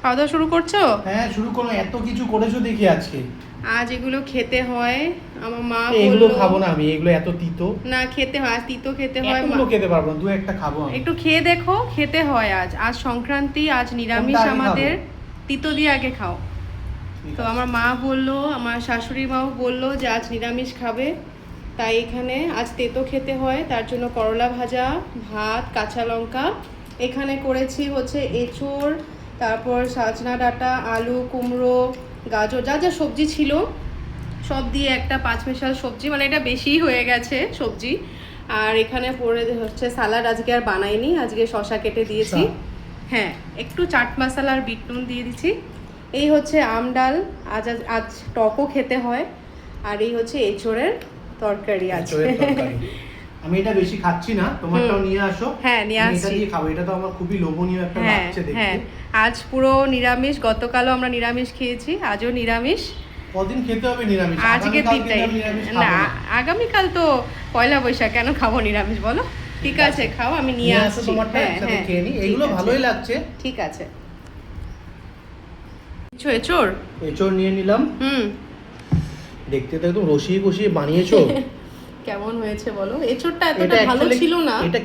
খাওয়া দাওয়া শুরু করছো? হ্যাঁ শুরু করো, এত কিছু করেছো দেখি আজকে। আজ এগুলো খেতে হয়, আমার মা এগুলো বললো। খাবো না আমি, এগুলো এত তিতো। না খেতে হয়, আজ তিতো খেতে হয়। এগুলো খেতে পারবো না, দু একটা খাবো আমি। একটু খেয়ে দেখো, খেতে হয়। আজ আজ সংক্রান্তি, আজ নিরামিষ কোনটা আগে আমাদের। খাবো? তিতো দিয়ে আগে খাও। ঠিক তো আছে। আমার মা বললো, আমার শাশুড়ি মাও বললো যে আজ নিরামিষ খাবে, তাই এখানে আজ তেতো খেতে হয়, তার জন্য করলা ভাজা, ভাত, কাঁচা লঙ্কা। এখানে করেছি হচ্ছে এঁচোড়, তারপর সজনা ডাঁটা, আলু, কুমড়ো, গাজর, যা যা সবজি ছিল সব দিয়ে একটা পাঁচমিশাল সবজি, মানে এটা বেশিই হয়ে গেছে সবজি। আর এখানে পড়ে হচ্ছে সালাড, আজকে আর বানাইনি, আজকে শসা কেটে দিয়েছি। হ্যাঁ, একটু চাট মশলা আর বিট নুন দিয়ে দিচ্ছি। এই হচ্ছে আম ডাল, আজ আজ আজ টকও খেতে হয়। আর এই হচ্ছে এঁচোড়ের তরকারি আছে। এঁচোড়ের তরকারি। আমি এটা বেশি খাচ্ছি না, তোমারটাও নিয়ে আসো। হ্যাঁ, নিয়ে আমি এটা আসছি। দিয়ে খাবো, এটা তো আমার খুবই লোভনীয় একটা হ্যাঁ লাগছে হ্যাঁ, দেখতে। আজ পুরো নিরামিষ, গতকালও আমরা নিরামিষ খেয়েছি, আজও নিরামিষ। কদিন খেতে হবে নিরামিষ? আজকে আগামীকাল দিনটাই কিন্তু আমি নিরামিষ খাবো না, না। আগামীকাল তো পয়লা বৈশাখ, কেন খাবো নিরামিষ বলো? ঠিক আছে, খাও, আমি নিয়ে আসো আসছি। তোমারটা হ্যাঁ একসাথে হ্যাঁ, খেয়ে নি, ঠিক এগুলো আছে। ভালোই লাগছে। ঠিক আছে। এঁচোড়। এঁচোড় নিয়ে নিলাম। দেখতে তো একদম রসিয়ে কষিয়ে বানিয়েছো। কেমন হয়েছে বলো? এঁচোড়টা এটা এতটা ভালো actually- ছিল না। এটা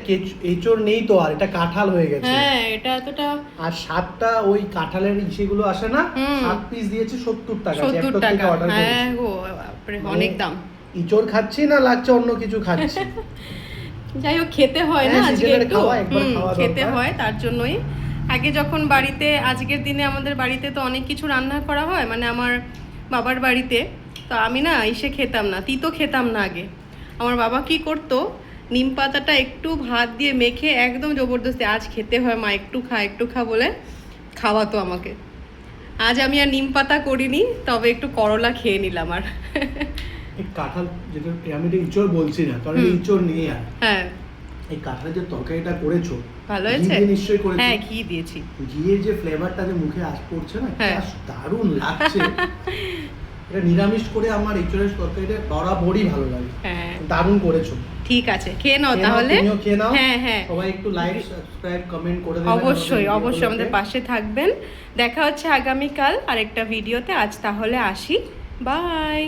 এঁচোড় নেই তো, আর এটা কাঁঠাল হয়ে গেছে। হ্যাঁ, এটা এতটা। আর 7টা ওই কাঁঠালের ইসেগুলো আসে না, হুম। 7 পিস দিয়েছে 70 টাকা। 70 চ্যাপটর থেকে টাকা। অর্ডার হ্যাঁ করেছি। গো, বাপরে, মানে অনেক দাম। ইঁচড় খাচ্ছি না লাগছে অন্য কিছু খাচ্ছি। যাই হোক, খেতে হয় না হ্যাঁ, আজকে seasonal একটু। খাওয়া, একবার খাওয়া খেতে দরকার। হয়, তার জন্যই। আগে যখন বাড়িতে, আজকের দিনে আমাদের বাড়িতে তো অনেক কিছু রান্না করা হয়, মানে আমার বাবার বাড়িতে। তো আমি না এসে খেতাম না, তিতো খেতাম না আগে। আমার বাবা কি করতো, নিম পাতাটা একটু ভাত দিয়ে মেখে একদম জবরদস্তি, আজ খেতে হয় মা, একটু খা বলে খাওয়াতো আমাকে। আজ আমি আর নিম পাতা করিনি, তবে একটু করলা খেয়ে নিলাম। আর এই কাঁঠাল যেটা, আমি এটা ইঁচড় বলছি না, কারণ এটা ইঁচড় নেই। আর হ্যাঁ, এই কাঁঠালের যে তরকারিটা করেছো, ভালো ঘি হয়েছে। দিয়ে নিশ্চয়ই করেছো। হ্যাঁ, ঘি দিয়েছি। ঘিয়ের যে ফ্লেভারটা যে মুখে পড়ছে না, হ্যাঁ। দারুণ লাগছে। এটা নিরামিষ করে আমার এঁচড়ের তরকারিটা বরাবরই ভালো লাগে। হ্যাঁ, দারুণ করেছো। ঠিক আছে, খেয়ে নাও খেয়ে নাও, তাহলে। তুমিও খেয়ে নাও। হ্যাঁ হ্যাঁ, সবাই একটু লাইক, সাবস্ক্রাইব, কমেন্ট করে দেবেন। অবশ্যই অবশ্যই আমাদের পাশে থাকবেন। দেখা হচ্ছে আগামীকাল আরেকটা ভিডিওতে। আজ তাহলে আসি, বাই।